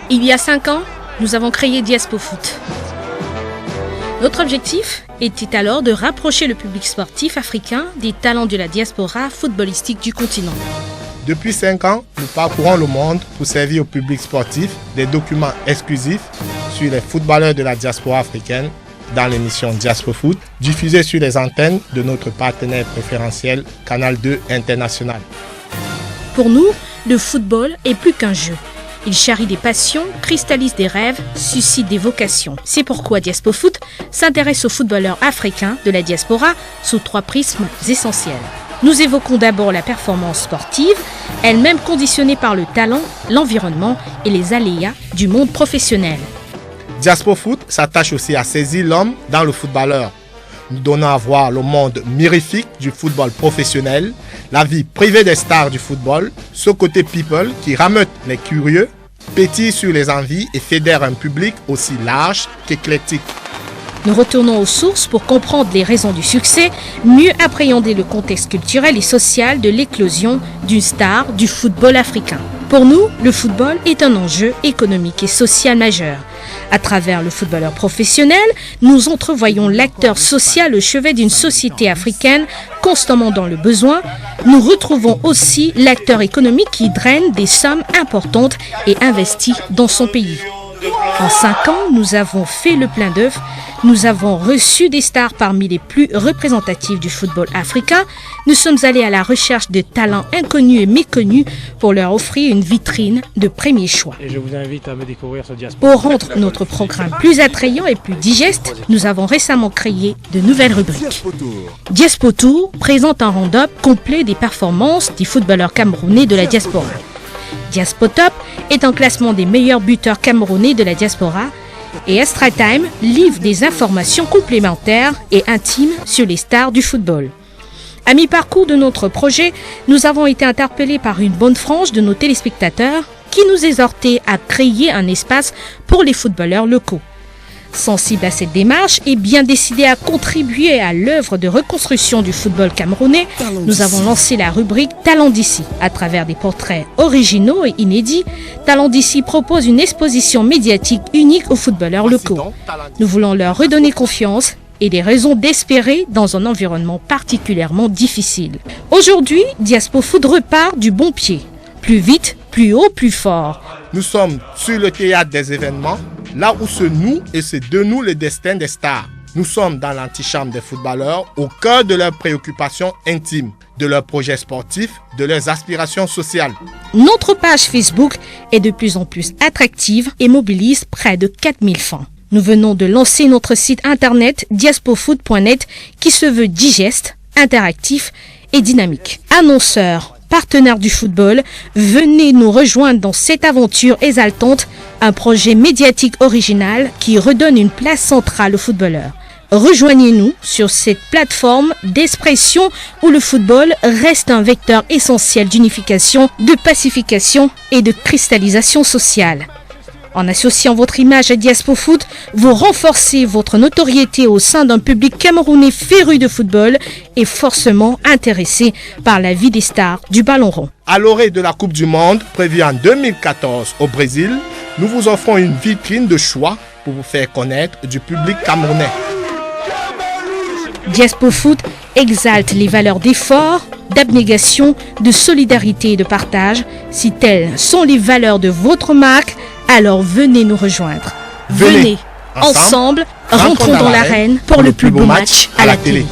Il y a 5 ans, nous avons créé Diaspo Foot. Notre objectif était alors de rapprocher le public sportif africain des talents de la diaspora footballistique du continent. Depuis 5 ans, nous parcourons le monde pour servir au public sportif des documents exclusifs sur les footballeurs de la diaspora africaine dans l'émission Diaspo Foot, diffusée sur les antennes de notre partenaire préférentiel Canal 2 International. Pour nous, le football est plus qu'un jeu. Il charrie des passions, cristallise des rêves, suscite des vocations. C'est pourquoi Diaspo Foot s'intéresse aux footballeurs africains de la diaspora sous 3 prismes essentiels. Nous évoquons d'abord la performance sportive, elle-même conditionnée par le talent, l'environnement et les aléas du monde professionnel. Diaspo Foot s'attache aussi à saisir l'homme dans le footballeur. Nous donnons à voir le monde mirifique du football professionnel, la vie privée des stars du football, ce côté people qui rameute les curieux, pétille sur les envies et fédère un public aussi large qu'éclectique. Nous retournons aux sources pour comprendre les raisons du succès, mieux appréhender le contexte culturel et social de l'éclosion d'une star du football africain. Pour nous, le football est un enjeu économique et social majeur. À travers le footballeur professionnel, nous entrevoyons l'acteur social au chevet d'une société africaine constamment dans le besoin. Nous retrouvons aussi l'acteur économique qui draine des sommes importantes et investit dans son pays. En 5 ans, nous avons fait le plein d'œufs. Nous avons reçu des stars parmi les plus représentatifs du football africain. Nous sommes allés à la recherche de talents inconnus et méconnus pour leur offrir une vitrine de premier choix. Et je vous invite à me découvrir sur Diaspo. Pour rendre notre programme plus attrayant et plus digeste, nous avons récemment créé de nouvelles rubriques. Diaspo Tour présente un round-up complet des performances des footballeurs camerounais de la diaspora. Diaspo Top est un classement des meilleurs buteurs camerounais de la diaspora. Et Extra Time livre des informations complémentaires et intimes sur les stars du football. À mi-parcours de notre projet, nous avons été interpellés par une bonne frange de nos téléspectateurs qui nous exhortait à créer un espace pour les footballeurs locaux. Sensible à cette démarche et bien décidé à contribuer à l'œuvre de reconstruction du football camerounais, nous avons lancé la rubrique Talents d'ici. À travers des portraits originaux et inédits, Talents d'ici propose une exposition médiatique unique aux footballeurs locaux. Nous voulons leur redonner confiance et des raisons d'espérer dans un environnement particulièrement difficile. Aujourd'hui, Diaspo Foot repart du bon pied. Plus vite, plus haut, plus fort. Nous sommes sur le théâtre des événements, là où se noue et se dénoue le destin des stars. Nous sommes dans l'antichambre des footballeurs, au cœur de leurs préoccupations intimes, de leurs projets sportifs, de leurs aspirations sociales. Notre page Facebook est de plus en plus attractive et mobilise près de 4000 fans. Nous venons de lancer notre site internet diaspofoot.net qui se veut digeste, interactif et dynamique. Annonceurs, partenaires du football, venez nous rejoindre dans cette aventure exaltante, un projet médiatique original qui redonne une place centrale aux footballeurs. Rejoignez-nous sur cette plateforme d'expression où le football reste un vecteur essentiel d'unification, de pacification et de cristallisation sociale. En associant votre image à Diaspo Foot, vous renforcez votre notoriété au sein d'un public camerounais féru de football et forcément intéressé par la vie des stars du ballon rond. À l'orée de la Coupe du Monde, prévue en 2014 au Brésil, nous vous offrons une vitrine de choix pour vous faire connaître du public camerounais. Diaspo Foot exalte les valeurs d'effort, d'abnégation, de solidarité et de partage. Si telles sont les valeurs de votre marque, alors venez nous rejoindre. Venez, ensemble, rentrons dans l'arène pour le plus beau match à la télé.